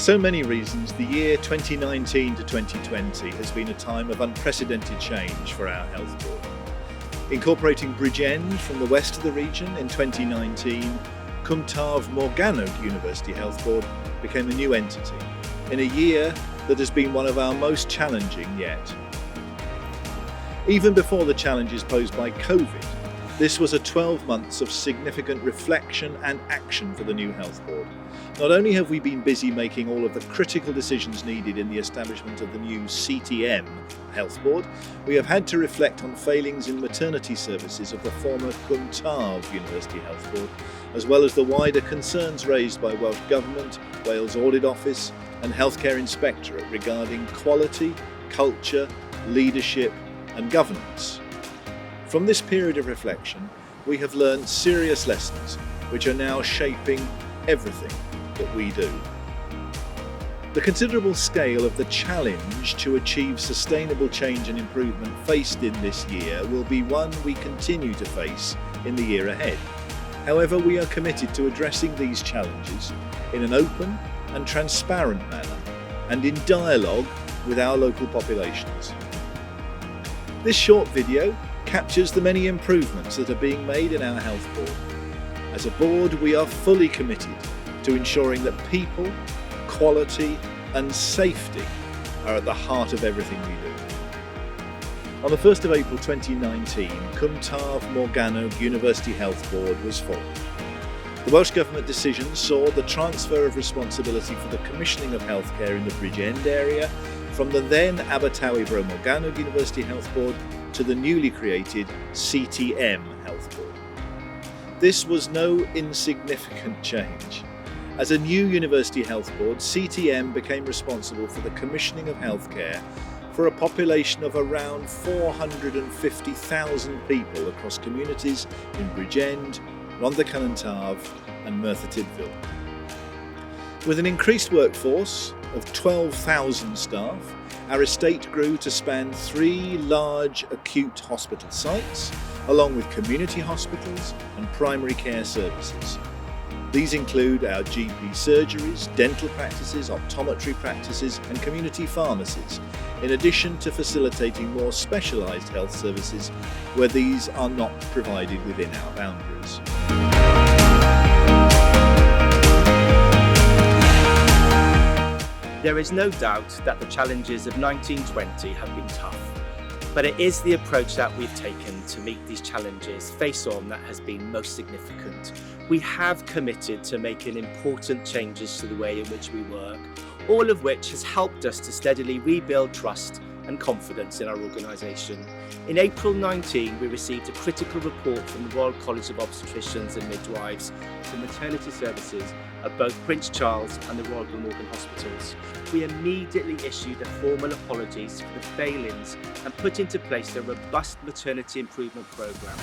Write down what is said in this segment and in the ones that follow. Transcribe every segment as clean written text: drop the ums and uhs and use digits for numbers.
so many reasons, the year 2019 to 2020 has been a time of unprecedented change for our health board. Incorporating Bridgend from the west of the region in 2019, Cwmtaf Morgannwg University Health Board became a new entity in a year that has been one of our most challenging yet. Even before the challenges posed by COVID, this was a 12 months of significant reflection and action for the new health board. Not only have we been busy making all of the critical decisions needed in the establishment of the new CTM health board, we have had to reflect on failings in maternity services of the former Cwmtaf University Health Board, as well as the wider concerns raised by Welsh Government, Wales Audit Office and Healthcare Inspectorate regarding quality, culture, leadership and governance. From this period of reflection, we have learned serious lessons which are now shaping everything that we do. The considerable scale of the challenge to achieve sustainable change and improvement faced in this year will be one we continue to face in the year ahead. However, we are committed to addressing these challenges in an open and transparent manner and in dialogue with our local populations. This short video captures the many improvements that are being made in our health board. As a board, we are fully committed to ensuring that people, quality and safety are at the heart of everything we do. On the 1st of April 2019, Cwmtaf Morgannwg University Health Board was formed. The Welsh Government decision saw the transfer of responsibility for the commissioning of healthcare in the Bridgend area from the then Abertawe Bro Morgannwg University Health Board to the newly created CTM Health Board. This was no insignificant change. As a new University Health Board, CTM became responsible for the commissioning of healthcare for a population of around 450,000 people across communities in Bridgend, Rhondda Cynon Taf and Merthyr Tydfil. With an increased workforce of 12,000 staff, our estate grew to span 3 large acute hospital sites, along with community hospitals and primary care services. These include our GP surgeries, dental practices, optometry practices and community pharmacies, in addition to facilitating more specialised health services where these are not provided within our boundaries. There is no doubt that the challenges of 1920 have been tough, but it is the approach that we've taken to meet these challenges face on that has been most significant. We have committed to making important changes to the way in which we work, all of which has helped us to steadily rebuild trust and confidence in our organisation. In April 19, we received a critical report from the Royal College of Obstetricians and Midwives to Maternity Services of both Prince Charles and the Royal Glamorgan Hospitals. We immediately issued a formal apologies for the failings and put into place a robust maternity improvement programme.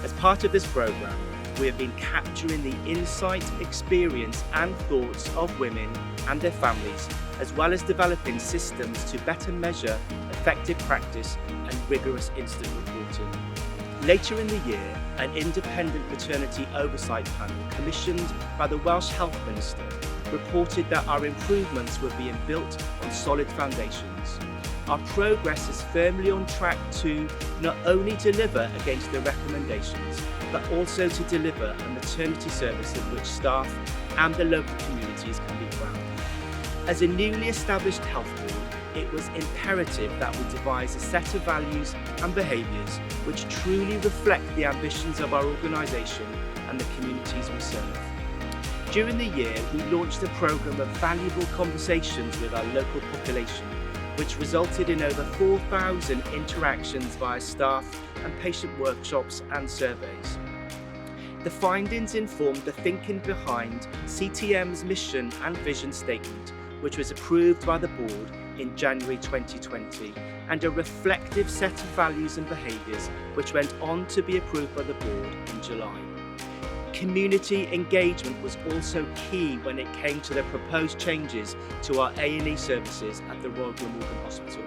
As part of this programme, we have been capturing the insight, experience and thoughts of women and their families, as well as developing systems to better measure effective practice and rigorous incident reporting. Later in the year, an independent maternity oversight panel commissioned by the Welsh Health Minister reported that our improvements were being built on solid foundations. Our progress is firmly on track to not only deliver against the recommendations, but also to deliver a maternity service in which staff and the local communities can be proud. As a newly established health board, it was imperative that we devise a set of values and behaviours which truly reflect the ambitions of our organisation and the communities we serve. During the year, we launched a programme of valuable conversations with our local population, which resulted in over 4,000 interactions via staff and patient workshops and surveys. The findings informed the thinking behind CTM's mission and vision statement, which was approved by the board in January 2020, and a reflective set of values and behaviours which went on to be approved by the board in July. Community engagement was also key when it came to the proposed changes to our A&E services at the Royal Glamorgan Hospital.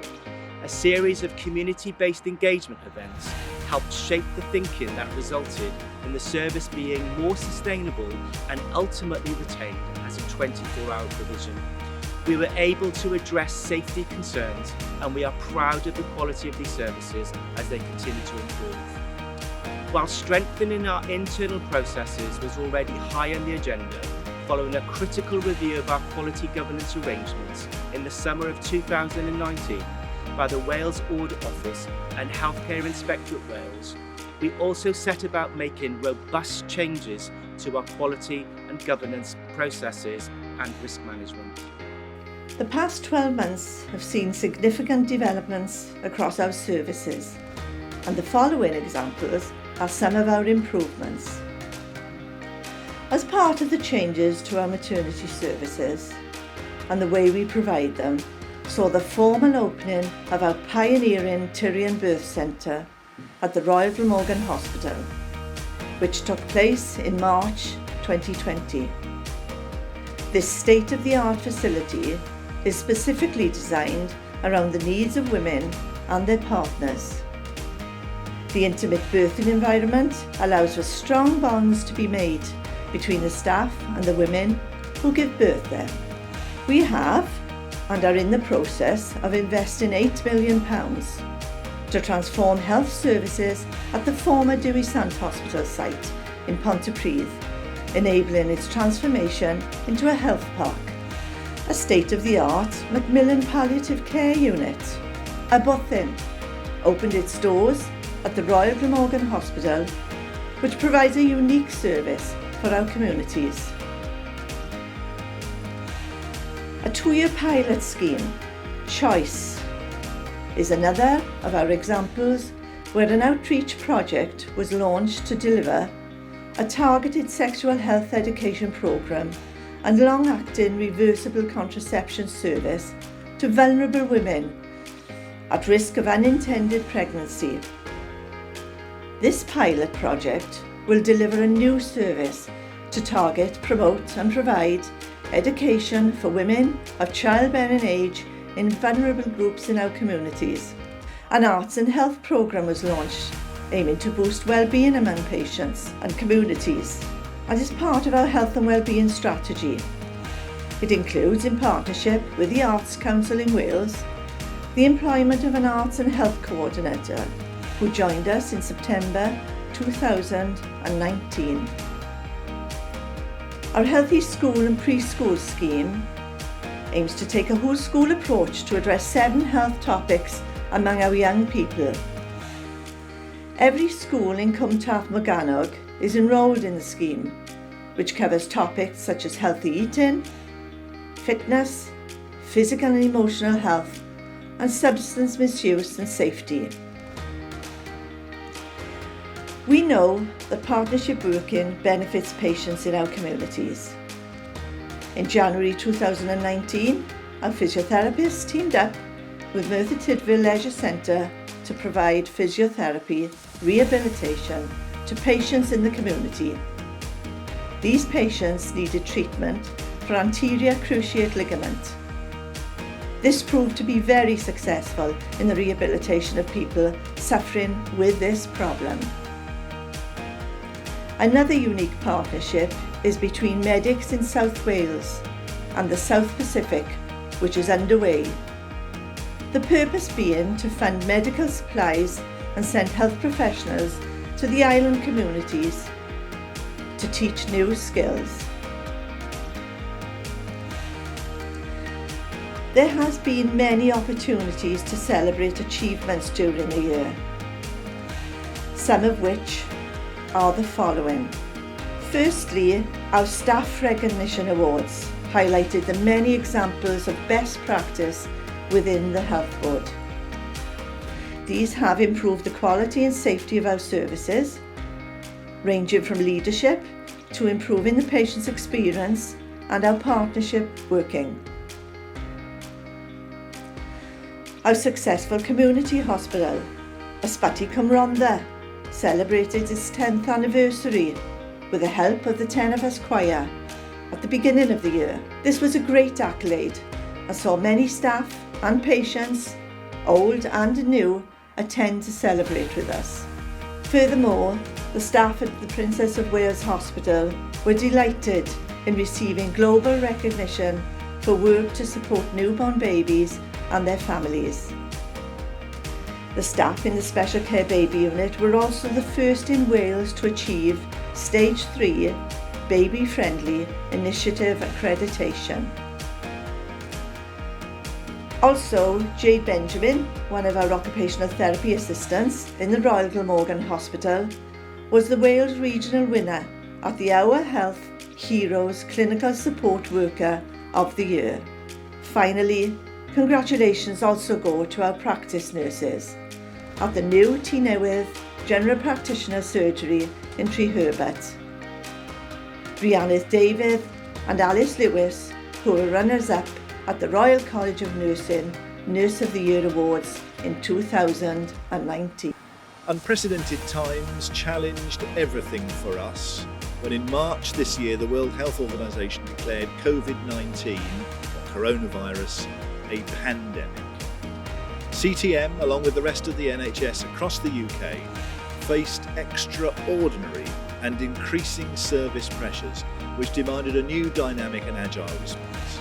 A series of community-based engagement events helped shape the thinking that resulted in the service being more sustainable and ultimately retained as a 24-hour provision. We were able to address safety concerns, and we are proud of the quality of these services as they continue to improve. While strengthening our internal processes was already high on the agenda, following a critical review of our quality governance arrangements in the summer of 2019 by the Wales Audit Office and Healthcare Inspectorate Wales, we also set about making robust changes to our quality and governance processes and risk management. The past 12 months have seen significant developments across our services, and the following examples are some of our improvements. As part of the changes to our maternity services and the way we provide them, saw the formal opening of our pioneering Tyrian Birth Centre at the Royal Glamorgan Hospital, which took place in March 2020. This state-of-the-art facility is specifically designed around the needs of women and their partners. The intimate birthing environment allows for strong bonds to be made between the staff and the women who give birth there. We have and are in the process of investing £8 million to transform health services at the former Dewi Sant Hospital site in Pontypridd, enabling its transformation into a health park. A state-of-the-art Macmillan Palliative Care Unit, a Bothin, opened its doors at the Royal Glamorgan Hospital, which provides a unique service for our communities. A 2-year pilot scheme, Choice, is another of our examples where an outreach project was launched to deliver a targeted sexual health education programme and long-acting reversible contraception service to vulnerable women at risk of unintended pregnancy. This pilot project will deliver a new service to target, promote and provide education for women of childbearing age in vulnerable groups in our communities. An arts and health programme was launched aiming to boost well-being among patients and communities and is part of our health and well-being strategy. It includes, in partnership with the Arts Council in Wales, the employment of an arts and health coordinator who joined us in September 2019. Our Healthy School and Preschool scheme aims to take a whole school approach to address 7 health topics among our young people. Every school in Cwmtaf Morgannwg is enrolled in the scheme, which covers topics such as healthy eating, fitness, physical and emotional health, and substance misuse and safety. We know that partnership working benefits patients in our communities. In January 2019, our physiotherapists teamed up with Merthyr Tydfil Leisure Centre to provide physiotherapy rehabilitation to patients in the community. These patients needed treatment for anterior cruciate ligament. This proved to be very successful in the rehabilitation of people suffering with this problem. Another unique partnership is between medics in South Wales and the South Pacific, which is underway. The purpose being to fund medical supplies and send health professionals to the island communities to teach new skills. There has been many opportunities to celebrate achievements during the year, some of which are the following. Firstly, our Staff Recognition Awards highlighted the many examples of best practice within the Health Board. These have improved the quality and safety of our services, ranging from leadership to improving the patient's experience and our partnership working. Our successful community hospital, Ysbyty Cwm Rhondda, celebrated its 10th anniversary with the help of the 10 of Us choir at the beginning of the year. This was a great accolade and saw many staff and patients, old and new, attend to celebrate with us. Furthermore, the staff at the Princess of Wales Hospital were delighted in receiving global recognition for work to support newborn babies and their families. The staff in the Special Care Baby Unit were also the first in Wales to achieve Stage 3 Baby Friendly Initiative accreditation. Also, Jade Benjamin, one of our occupational therapy assistants in the Royal Glamorgan Hospital, was the Wales Regional winner at the Our Health Heroes Clinical Support Worker of the Year. Finally, congratulations also go to our practice nurses at the new T Newydd General Practitioner Surgery in Treherbert. Brianna David and Alice Lewis, who were runners-up at the Royal College of Nursing Nurse of the Year Awards in 2019. Unprecedented times challenged everything for us when in March this year the World Health Organization declared COVID-19, or coronavirus, a pandemic. CTM, along with the rest of the NHS across the UK, faced extraordinary and increasing service pressures which demanded a new dynamic and agile response.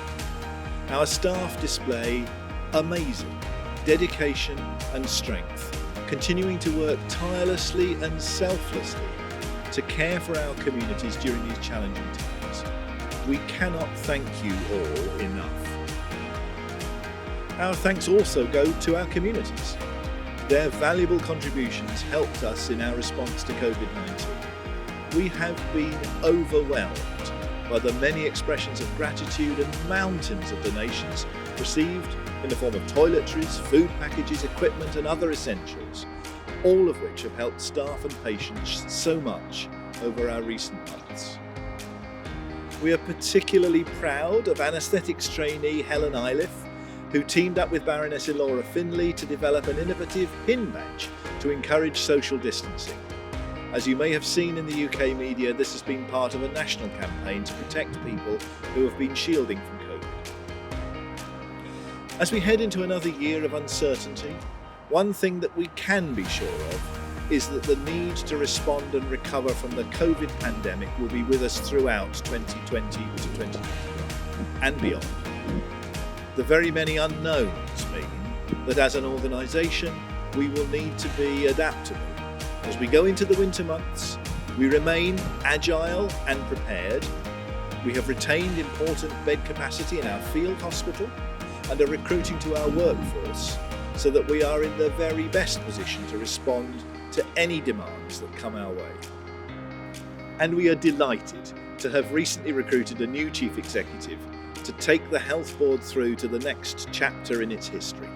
Our staff display amazing dedication and strength, continuing to work tirelessly and selflessly to care for our communities during these challenging times. We cannot thank you all enough. Our thanks also go to our communities. Their valuable contributions helped us in our response to COVID-19. We have been overwhelmed by the many expressions of gratitude and mountains of donations received in the form of toiletries, food packages, equipment and other essentials, all of which have helped staff and patients so much over our recent months. We are particularly proud of anaesthetics trainee Helen Iliff, who teamed up with Baroness Elora Finlay to develop an innovative pin badge to encourage social distancing. As you may have seen in the UK media, this has been part of a national campaign to protect people who have been shielding from COVID. As we head into another year of uncertainty, one thing that we can be sure of is that the need to respond and recover from the COVID pandemic will be with us throughout 2020 to 2021 and beyond. The very many unknowns mean that as an organisation, we will need to be adaptable. As we go into the winter months, we remain agile and prepared. We have retained important bed capacity in our field hospital and are recruiting to our workforce so that we are in the very best position to respond to any demands that come our way. And we are delighted to have recently recruited a new Chief Executive to take the Health Board through to the next chapter in its history.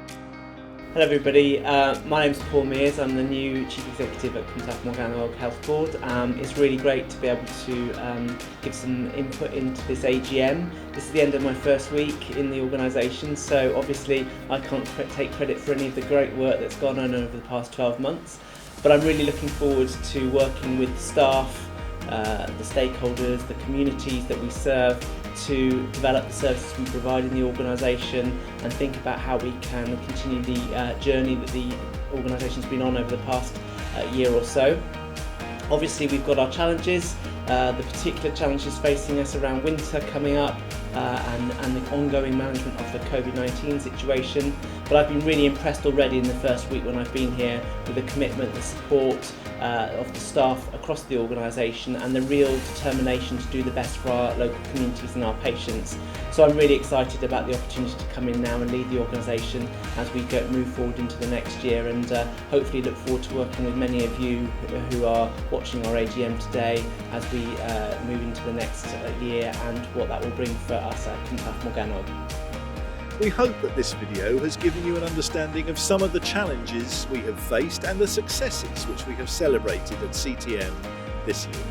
Hello everybody, my name's Paul Mears. I'm the new Chief Executive at Cwmtaf Morgannwg Health Board. It's really great to be able to give some input into this AGM. This is the end of my first week in the organisation, so obviously I can't take credit for any of the great work that's gone on over the past 12 months, but I'm really looking forward to working with the staff, the stakeholders, the communities that we serve to develop the services we provide in the organisation and think about how we can continue the journey that the organisation's been on over the past year or so. Obviously we've got our challenges, the particular challenges facing us around winter coming up and the ongoing management of the COVID-19 situation, but I've been really impressed already in the first week when I've been here with the commitment, the support of the staff across the organisation and the real determination to do the best for our local communities and our patients. So I'm really excited about the opportunity to come in now and lead the organisation as we move forward into the next year, and hopefully look forward to working with many of you who are watching our AGM today as we move into the next year and what that will bring for us at Cwmtaf Morgannwg. We hope that this video has given you an understanding of some of the challenges we have faced and the successes which we have celebrated at CTM this year.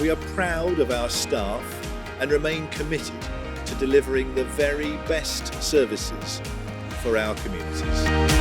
We are proud of our staff and remain committed to delivering the very best services for our communities.